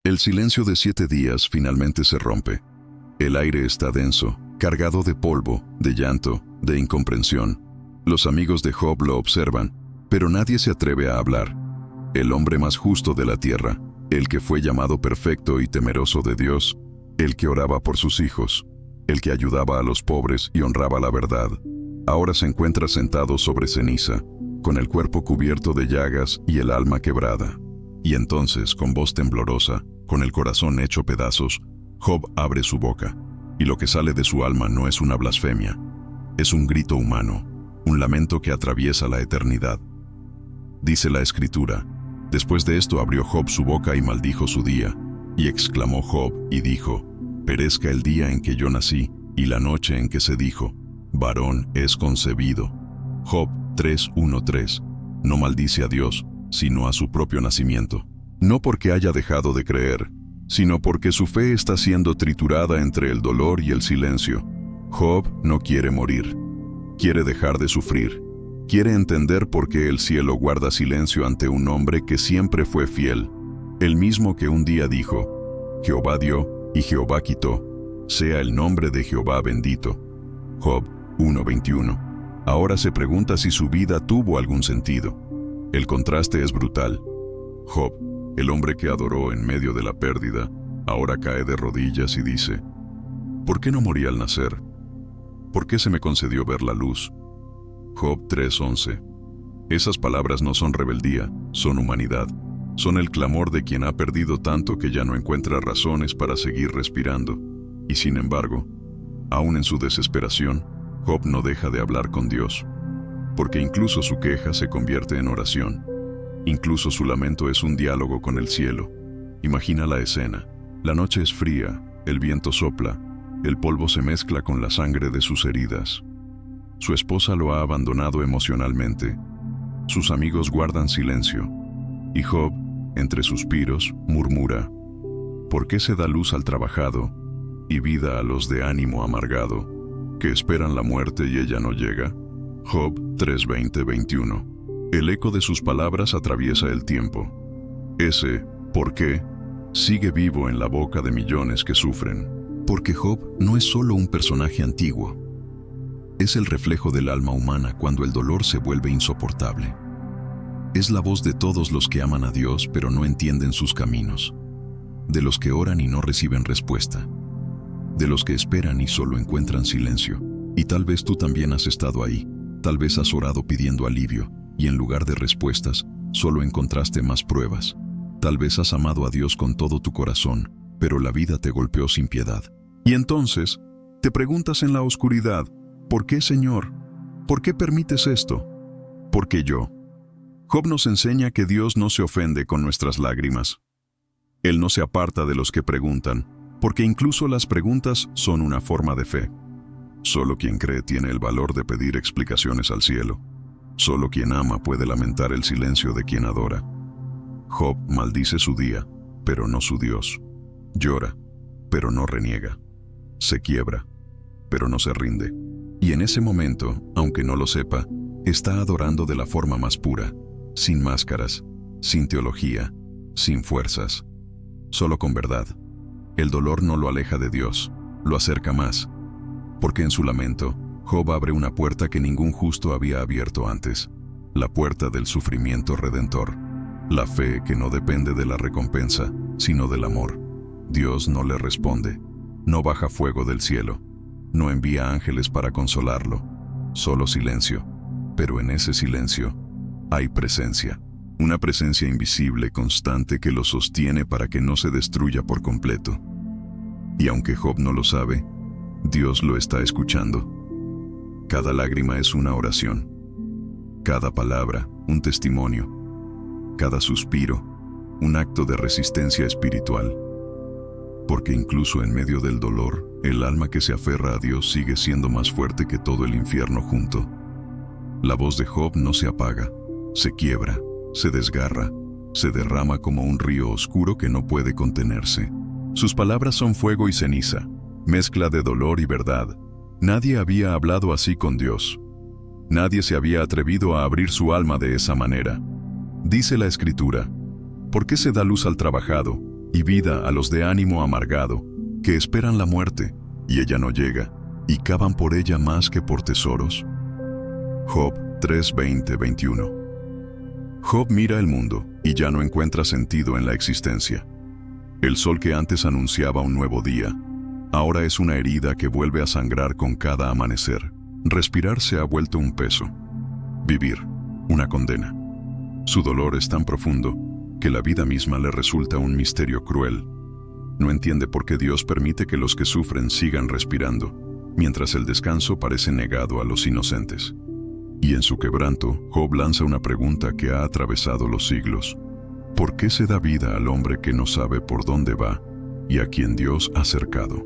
El silencio de 7 días finalmente se rompe. El aire está denso, cargado de polvo, de llanto, de incomprensión. Los amigos de Job lo observan, pero nadie se atreve a hablar. El hombre más justo de la tierra, el que fue llamado perfecto y temeroso de Dios, el que oraba por sus hijos, el que ayudaba a los pobres y honraba la verdad, ahora se encuentra sentado sobre ceniza, con el cuerpo cubierto de llagas y el alma quebrada. Y entonces, con voz temblorosa, con el corazón hecho pedazos, Job abre su boca, y lo que sale de su alma no es una blasfemia, es un grito humano, un lamento que atraviesa la eternidad. Dice la Escritura: después de esto abrió Job su boca y maldijo su día, y exclamó Job y dijo: perezca el día en que yo nací, y la noche en que se dijo: varón es concebido. Job 3:1-3. No maldice a Dios, sino a su propio nacimiento. No porque haya dejado de creer, sino porque su fe está siendo triturada entre el dolor y el silencio. Job no quiere morir. Quiere dejar de sufrir. Quiere entender por qué el cielo guarda silencio ante un hombre que siempre fue fiel. El mismo que un día dijo: Jehová dio y Jehová quitó. Sea el nombre de Jehová bendito. Job 1:21. Ahora se pregunta si su vida tuvo algún sentido. El contraste es brutal. Job, el hombre que adoró en medio de la pérdida, ahora cae de rodillas y dice: ¿por qué no morí al nacer? ¿Por qué se me concedió ver la luz? Job 3:11. Esas palabras no son rebeldía, son humanidad. Son el clamor de quien ha perdido tanto que ya no encuentra razones para seguir respirando. Y sin embargo, aún en su desesperación, Job no deja de hablar con Dios. Porque incluso su queja se convierte en oración. Incluso su lamento es un diálogo con el cielo. Imagina la escena. La noche es fría, el viento sopla, el polvo se mezcla con la sangre de sus heridas. Su esposa lo ha abandonado emocionalmente. Sus amigos guardan silencio. Y Job, entre suspiros, murmura: ¿por qué se da luz al trabajado y vida a los de ánimo amargado, que esperan la muerte y ella no llega? Job 3:20-21. El eco de sus palabras atraviesa el tiempo. Ese ¿por qué? Sigue vivo en la boca de millones que sufren. Porque Job no es solo un personaje antiguo. Es el reflejo del alma humana cuando el dolor se vuelve insoportable. Es la voz de todos los que aman a Dios pero no entienden sus caminos. De los que oran y no reciben respuesta. De los que esperan y solo encuentran silencio. Y tal vez tú también has estado ahí. Tal vez has orado pidiendo alivio, y en lugar de respuestas, solo encontraste más pruebas. Tal vez has amado a Dios con todo tu corazón, pero la vida te golpeó sin piedad. Y entonces, te preguntas en la oscuridad: ¿por qué, Señor? ¿Por qué permites esto? ¿Por qué yo? Job nos enseña que Dios no se ofende con nuestras lágrimas. Él no se aparta de los que preguntan, porque incluso las preguntas son una forma de fe. Solo quien cree tiene el valor de pedir explicaciones al cielo. Solo quien ama puede lamentar el silencio de quien adora. Job maldice su día, pero no su Dios. Llora, pero no reniega. Se quiebra, pero no se rinde. Y en ese momento, aunque no lo sepa, está adorando de la forma más pura, sin máscaras, sin teología, sin fuerzas, solo con verdad. El dolor no lo aleja de Dios, lo acerca más. Porque en su lamento, Job abre una puerta que ningún justo había abierto antes, la puerta del sufrimiento redentor, la fe que no depende de la recompensa, sino del amor. Dios no le responde, no baja fuego del cielo, no envía ángeles para consolarlo, solo silencio, pero en ese silencio hay presencia, una presencia invisible, constante que lo sostiene para que no se destruya por completo. Y aunque Job no lo sabe, Dios lo está escuchando. Cada lágrima es una oración. Cada palabra, un testimonio. Cada suspiro, un acto de resistencia espiritual. Porque incluso en medio del dolor, el alma que se aferra a Dios sigue siendo más fuerte que todo el infierno junto. La voz de Job no se apaga, se quiebra, se desgarra, se derrama como un río oscuro que no puede contenerse. Sus palabras son fuego y ceniza, mezcla de dolor y verdad. Nadie había hablado así con Dios. Nadie se había atrevido a abrir su alma de esa manera. Dice la Escritura: ¿por qué se da luz al trabajado y vida a los de ánimo amargado, que esperan la muerte, y ella no llega, y cavan por ella más que por tesoros. Job 3:20-21. Job mira el mundo y ya no encuentra sentido en la existencia. El sol que antes anunciaba un nuevo día, ahora es una herida que vuelve a sangrar con cada amanecer. Respirar se ha vuelto un peso. Vivir, una condena. Su dolor es tan profundo que la vida misma le resulta un misterio cruel. No entiende por qué Dios permite que los que sufren sigan respirando, mientras el descanso parece negado a los inocentes. Y en su quebranto, Job lanza una pregunta que ha atravesado los siglos. ¿Por qué se da vida al hombre que no sabe por dónde va y a quien Dios ha cercado?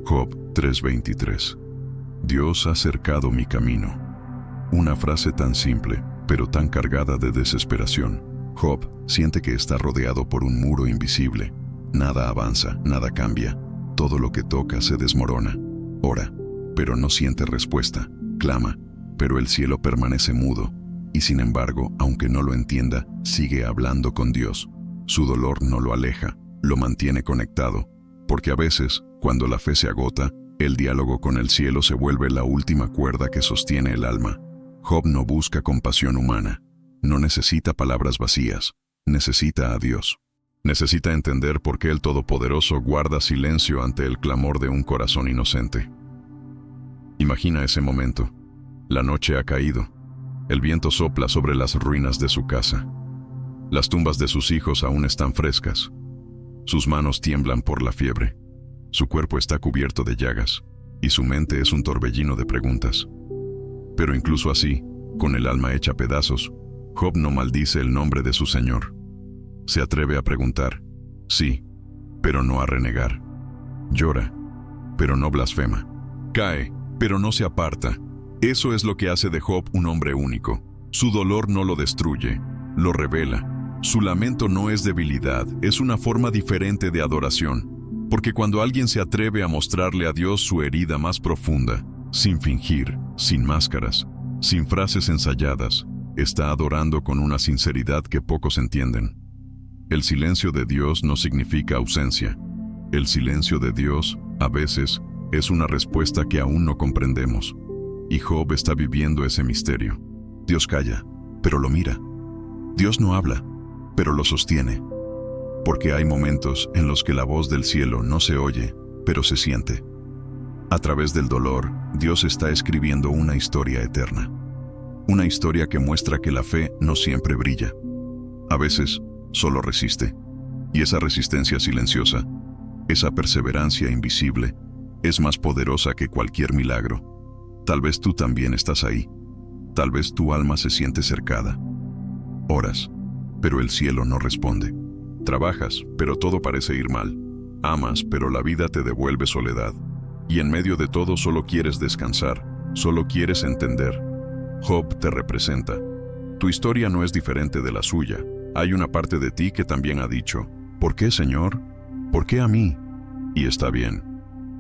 Job 3:23. Dios ha cercado mi camino. Una frase tan simple, pero tan cargada de desesperación. Job siente que está rodeado por un muro invisible. Nada avanza, nada cambia. Todo lo que toca se desmorona. Ora, pero no siente respuesta. Clama, pero el cielo permanece mudo. Y sin embargo, aunque no lo entienda, sigue hablando con Dios. Su dolor no lo aleja, lo mantiene conectado. Porque a veces, cuando la fe se agota, el diálogo con el cielo se vuelve la última cuerda que sostiene el alma. Job no busca compasión humana. No necesita palabras vacías. Necesita a Dios. Necesita entender por qué el Todopoderoso guarda silencio ante el clamor de un corazón inocente. Imagina ese momento. La noche ha caído. El viento sopla sobre las ruinas de su casa. Las tumbas de sus hijos aún están frescas. Sus manos tiemblan por la fiebre. Su cuerpo está cubierto de llagas, y su mente es un torbellino de preguntas. Pero incluso así, con el alma hecha pedazos, Job no maldice el nombre de su Señor. Se atreve a preguntar, sí, pero no a renegar. Llora, pero no blasfema. Cae, pero no se aparta. Eso es lo que hace de Job un hombre único. Su dolor no lo destruye, lo revela. Su lamento no es debilidad, es una forma diferente de adoración. Porque cuando alguien se atreve a mostrarle a Dios su herida más profunda, sin fingir, sin máscaras, sin frases ensayadas, está adorando con una sinceridad que pocos entienden. El silencio de Dios no significa ausencia. El silencio de Dios, a veces, es una respuesta que aún no comprendemos. Y Job está viviendo ese misterio. Dios calla, pero lo mira. Dios no habla, pero lo sostiene. Porque hay momentos en los que la voz del cielo no se oye, pero se siente. A través del dolor, Dios está escribiendo una historia eterna. Una historia que muestra que la fe no siempre brilla. A veces, solo resiste. Y esa resistencia silenciosa, esa perseverancia invisible, es más poderosa que cualquier milagro. Tal vez tú también estás ahí. Tal vez tu alma se siente cercada. Oras, pero el cielo no responde. Trabajas, pero todo parece ir mal. Amas, pero la vida te devuelve soledad. Y en medio de todo solo quieres descansar, solo quieres entender. Job te representa. Tu historia no es diferente de la suya. Hay una parte de ti que también ha dicho, ¿por qué, Señor? ¿Por qué a mí? Y está bien.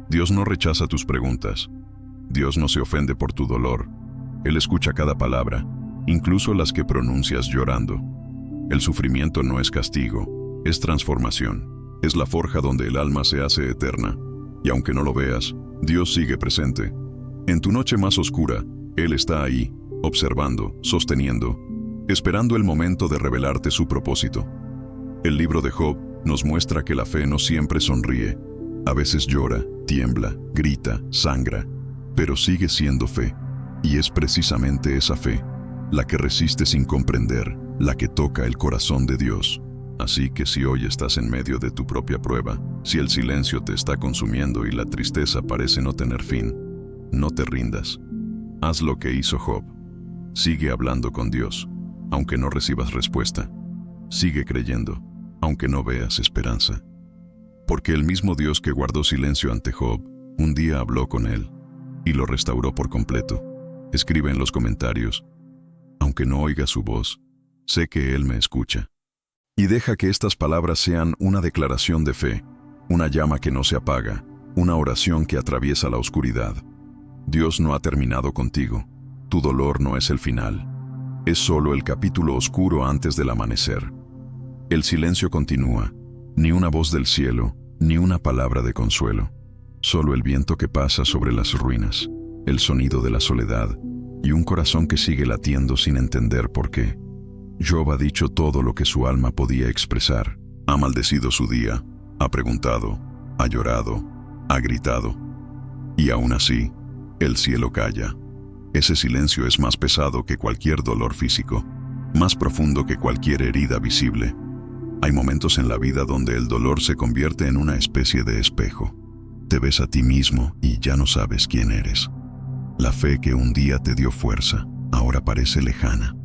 Dios no rechaza tus preguntas. Dios no se ofende por tu dolor. Él escucha cada palabra, incluso las que pronuncias llorando. El sufrimiento no es castigo, es transformación. Es la forja donde el alma se hace eterna. Y aunque no lo veas, Dios sigue presente. En tu noche más oscura, Él está ahí, observando, sosteniendo, esperando el momento de revelarte su propósito. El libro de Job nos muestra que la fe no siempre sonríe. A veces llora, tiembla, grita, sangra, pero sigue siendo fe. Y es precisamente esa fe, la que resiste sin comprender, la que toca el corazón de Dios. Así que si hoy estás en medio de tu propia prueba, si el silencio te está consumiendo y la tristeza parece no tener fin, no te rindas. Haz lo que hizo Job. Sigue hablando con Dios, aunque no recibas respuesta. Sigue creyendo, aunque no veas esperanza. Porque el mismo Dios que guardó silencio ante Job, un día habló con él y lo restauró por completo. Escribe en los comentarios, aunque no oiga su voz, sé que Él me escucha. Y deja que estas palabras sean una declaración de fe, una llama que no se apaga, una oración que atraviesa la oscuridad. Dios no ha terminado contigo. Tu dolor no es el final. Es solo el capítulo oscuro antes del amanecer. El silencio continúa, Ni una voz del cielo, ni una palabra de consuelo. Solo el viento que pasa sobre las ruinas, el sonido de la soledad y un corazón que sigue latiendo sin entender por qué. Job ha dicho todo lo que su alma podía expresar. Ha maldecido su día, ha preguntado, ha llorado, ha gritado. Y aún así, el cielo calla. Ese silencio es más pesado que cualquier dolor físico, más profundo que cualquier herida visible. Hay momentos en la vida donde el dolor se convierte en una especie de espejo. Te ves a ti mismo y ya no sabes quién eres. La fe que un día te dio fuerza, ahora parece lejana.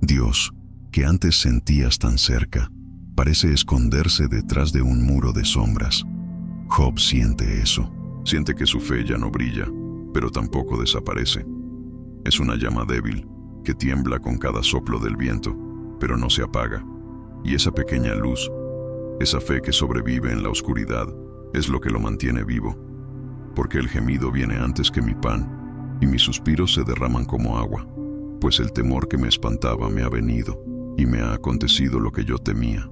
Dios, que antes sentías tan cerca, parece esconderse detrás de un muro de sombras. Job siente eso. Siente que su fe ya no brilla, pero tampoco desaparece. Es una llama débil, que tiembla con cada soplo del viento, pero no se apaga. Y esa pequeña luz, esa fe que sobrevive en la oscuridad, es lo que lo mantiene vivo. Porque el gemido viene antes que mi pan, y mis suspiros se derraman como agua, pues el temor que me espantaba me ha venido, y me ha acontecido lo que yo temía.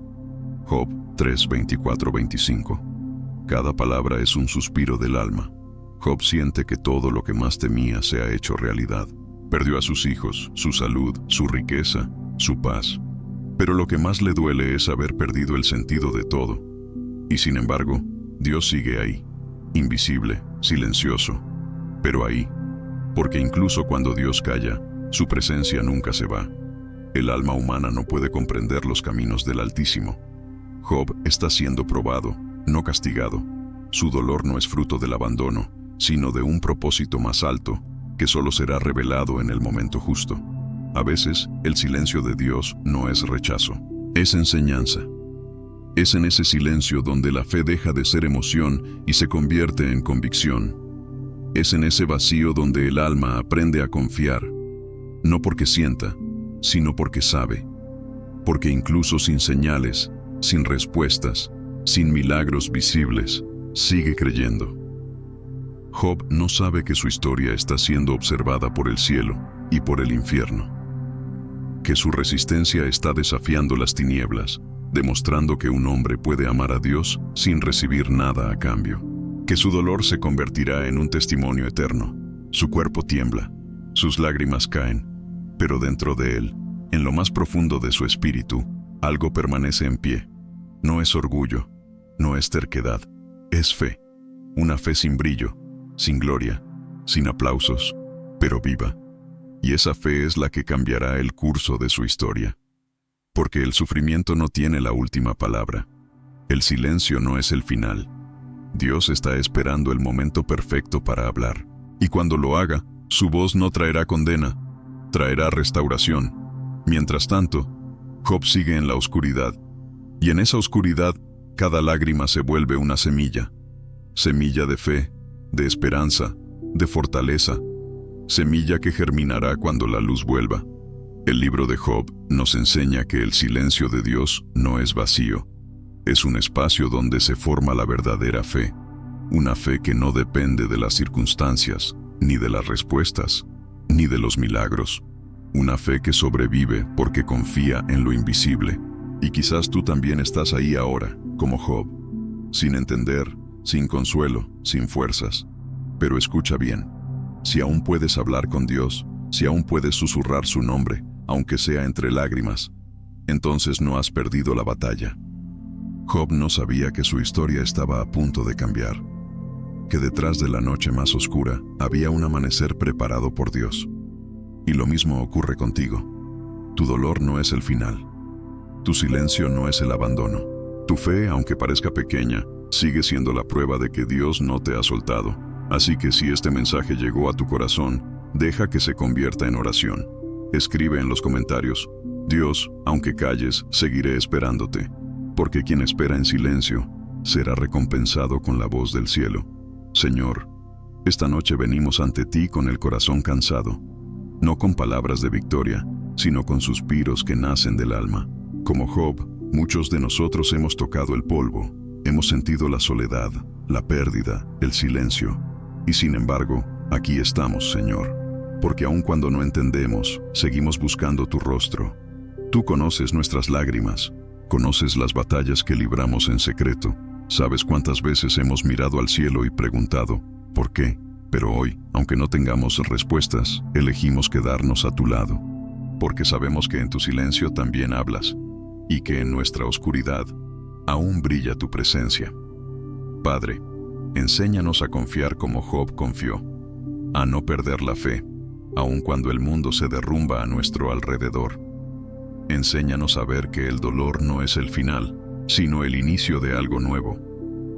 Job 3, 24-25. Cada palabra es un suspiro del alma. Job siente que todo lo que más temía se ha hecho realidad. Perdió a sus hijos, su salud, su riqueza, su paz. Pero lo que más le duele es haber perdido el sentido de todo. Y sin embargo, Dios sigue ahí, invisible, silencioso, pero ahí, porque incluso cuando Dios calla, su presencia nunca se va. El alma humana no puede comprender los caminos del Altísimo. Job está siendo probado, no castigado. Su dolor no es fruto del abandono, sino de un propósito más alto, que solo será revelado en el momento justo. A veces, el silencio de Dios no es rechazo, es enseñanza. Es en ese silencio donde la fe deja de ser emoción y se convierte en convicción. Es en ese vacío donde el alma aprende a confiar, no porque sienta, sino porque sabe. Porque incluso sin señales, sin respuestas, sin milagros visibles, sigue creyendo. Job no sabe que su historia está siendo observada por el cielo y por el infierno. Que su resistencia está desafiando las tinieblas, demostrando que un hombre puede amar a Dios sin recibir nada a cambio. Que su dolor se convertirá en un testimonio eterno. Su cuerpo tiembla, sus lágrimas caen, pero dentro de él, en lo más profundo de su espíritu, algo permanece en pie. No es orgullo, no es terquedad, es fe. Una fe sin brillo, sin gloria, sin aplausos, pero viva. Y esa fe es la que cambiará el curso de su historia. Porque el sufrimiento no tiene la última palabra. El silencio no es el final. Dios está esperando el momento perfecto para hablar. Y cuando lo haga, su voz no traerá condena, traerá restauración. Mientras tanto, Job sigue en la oscuridad. Y en esa oscuridad, cada lágrima se vuelve una semilla. Semilla de fe, de esperanza, de fortaleza. Semilla que germinará cuando la luz vuelva. El libro de Job nos enseña que el silencio de Dios no es vacío. Es un espacio donde se forma la verdadera fe. Una fe que no depende de las circunstancias, ni de las respuestas, ni de los milagros. Una fe que sobrevive porque confía en lo invisible. Y quizás tú también estás ahí ahora, como Job, sin entender, sin consuelo, sin fuerzas. Pero escucha bien, si aún puedes hablar con Dios, si aún puedes susurrar su nombre, aunque sea entre lágrimas, entonces no has perdido la batalla. Job no sabía que su historia estaba a punto de cambiar, que detrás de la noche más oscura había un amanecer preparado por Dios. Y lo mismo ocurre contigo. Tu dolor no es el final. Tu silencio no es el abandono. Tu fe, aunque parezca pequeña, sigue siendo la prueba de que Dios no te ha soltado. Así que si este mensaje llegó a tu corazón, deja que se convierta en oración. Escribe en los comentarios: Dios, aunque calles, seguiré esperándote, porque quien espera en silencio será recompensado con la voz del cielo. Señor, esta noche venimos ante ti con el corazón cansado, no con palabras de victoria, sino con suspiros que nacen del alma. Como Job, muchos de nosotros hemos tocado el polvo, hemos sentido la soledad, la pérdida, el silencio, y sin embargo, aquí estamos, Señor. Porque aun cuando no entendemos, seguimos buscando tu rostro. Tú conoces nuestras lágrimas, Conoces las batallas que libramos en secreto. Sabes cuántas veces hemos mirado al cielo y preguntado, ¿por qué? Pero hoy, aunque no tengamos respuestas, elegimos quedarnos a tu lado. Porque sabemos que en tu silencio también hablas, y que en nuestra oscuridad aún brilla tu presencia. Padre, enséñanos a confiar como Job confió, a no perder la fe, aun cuando el mundo se derrumba a nuestro alrededor. Enséñanos a ver que el dolor no es el final, sino el inicio de algo nuevo,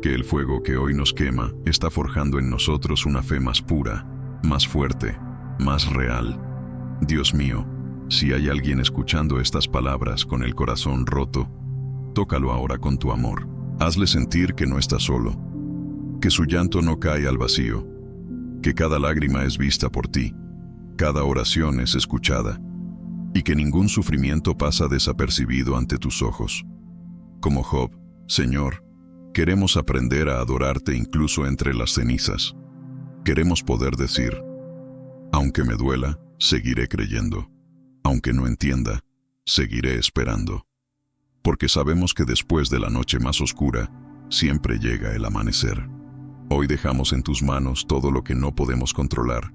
que el fuego que hoy nos quema está forjando en nosotros una fe más pura, más fuerte, más real. Dios mío, si hay alguien escuchando estas palabras con el corazón roto, tócalo ahora con tu amor. Hazle sentir que no está solo, que su llanto no cae al vacío, que cada lágrima es vista por ti, cada oración es escuchada, y que ningún sufrimiento pasa desapercibido ante tus ojos. Como Job, Señor, queremos aprender a adorarte incluso entre las cenizas. Queremos poder decir, aunque me duela, seguiré creyendo. Aunque no entienda, seguiré esperando. Porque sabemos que después de la noche más oscura, siempre llega el amanecer. Hoy dejamos en tus manos todo lo que no podemos controlar,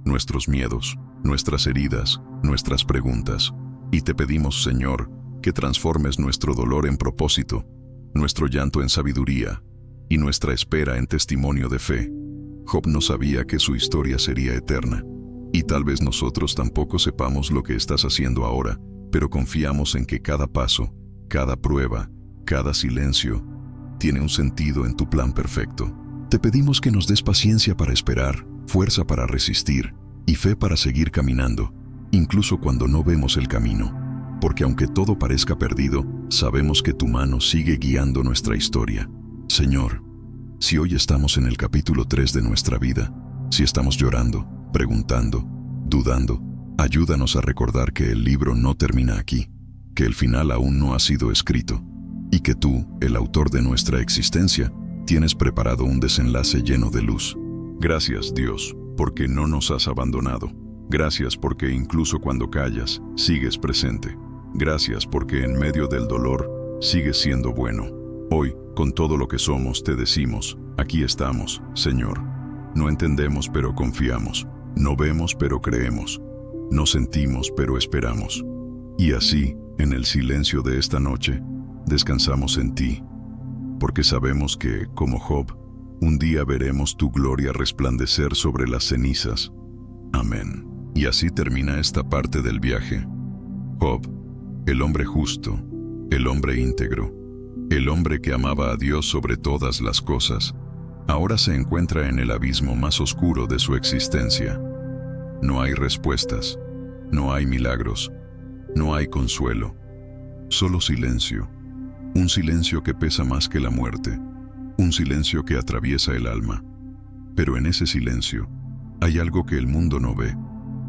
nuestros miedos, nuestras heridas, nuestras preguntas, y te pedimos, Señor, que transformes nuestro dolor en propósito, nuestro llanto en sabiduría, y nuestra espera en testimonio de fe. Job no sabía que su historia sería eterna, y tal vez nosotros tampoco sepamos lo que estás haciendo ahora, pero confiamos en que cada paso, cada prueba, cada silencio, tiene un sentido en tu plan perfecto. Te pedimos que nos des paciencia para esperar, fuerza para resistir y fe para seguir caminando, incluso cuando no vemos el camino. Porque aunque todo parezca perdido, sabemos que tu mano sigue guiando nuestra historia. Señor, si hoy estamos en el capítulo 3 de nuestra vida, si estamos llorando, preguntando, dudando, ayúdanos a recordar que el libro no termina aquí, que el final aún no ha sido escrito, y que tú, el autor de nuestra existencia, tienes preparado un desenlace lleno de luz. Gracias, Dios, porque no nos has abandonado. Gracias porque incluso cuando callas, sigues presente. Gracias porque en medio del dolor, sigues siendo bueno. Hoy, con todo lo que somos, te decimos, aquí estamos, Señor. No entendemos, pero confiamos. No vemos, pero creemos. No sentimos, pero esperamos. Y así, en el silencio de esta noche, descansamos en ti, porque sabemos que, como Job, un día veremos tu gloria resplandecer sobre las cenizas. Amén. Y así termina esta parte del viaje. Job, el hombre justo, el hombre íntegro, el hombre que amaba a Dios sobre todas las cosas, ahora se encuentra en el abismo más oscuro de su existencia. No hay respuestas, no hay milagros, no hay consuelo, solo silencio. Un silencio que pesa más que la muerte, un silencio que atraviesa el alma. Pero en ese silencio hay algo que el mundo no ve.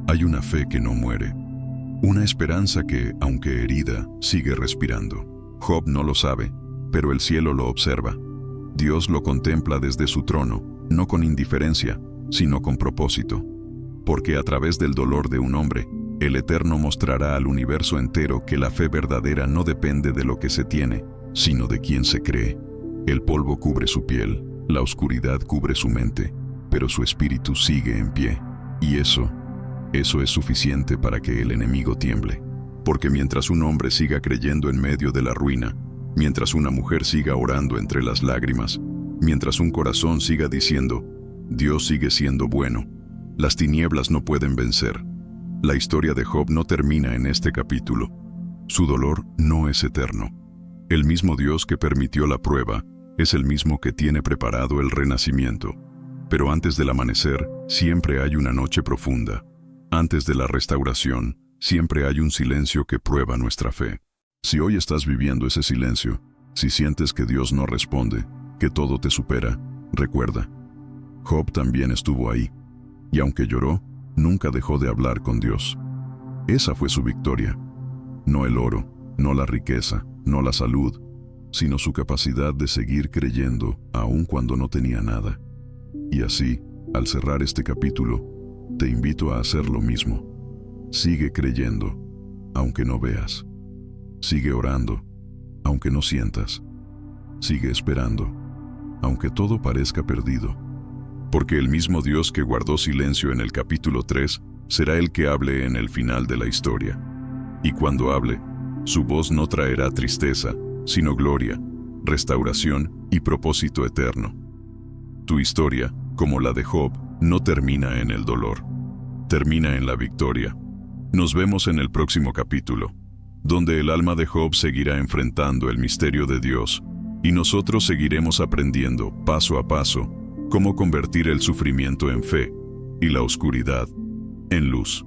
Hay una fe que no muere, una esperanza que, aunque herida, sigue respirando. Job no lo sabe, pero el cielo lo observa. Dios lo contempla desde su trono, no con indiferencia, sino con propósito. Porque a través del dolor de un hombre, el Eterno mostrará al universo entero que la fe verdadera no depende de lo que se tiene, sino de quien se cree. El polvo cubre su piel, la oscuridad cubre su mente, pero su espíritu sigue en pie. Y eso es suficiente para que el enemigo tiemble. Porque mientras un hombre siga creyendo en medio de la ruina, mientras una mujer siga orando entre las lágrimas, mientras un corazón siga diciendo, Dios sigue siendo bueno, las tinieblas no pueden vencer. La historia de Job no termina en este capítulo. Su dolor no es eterno. El mismo Dios que permitió la prueba es el mismo que tiene preparado el renacimiento. Pero antes del amanecer, siempre hay una noche profunda. Antes de la restauración, siempre hay un silencio que prueba nuestra fe. Si hoy estás viviendo ese silencio, si sientes que Dios no responde, que todo te supera, recuerda, Job también estuvo ahí. Y aunque lloró, nunca dejó de hablar con Dios. Esa fue su victoria. No el oro, no la riqueza, no la salud, sino su capacidad de seguir creyendo aun cuando no tenía nada. Y así, al cerrar este capítulo, te invito a hacer lo mismo. Sigue creyendo, aunque no veas. Sigue orando, aunque no sientas. Sigue esperando, aunque todo parezca perdido. Porque el mismo Dios que guardó silencio en el capítulo 3 será el que hable en el final de la historia. Y cuando hable, su voz no traerá tristeza, sino gloria, restauración y propósito eterno. Tu historia, como la de Job, no termina en el dolor, termina en la victoria. Nos vemos en el próximo capítulo, donde el alma de Job seguirá enfrentando el misterio de Dios, y nosotros seguiremos aprendiendo, paso a paso, cómo convertir el sufrimiento en fe y la oscuridad en luz.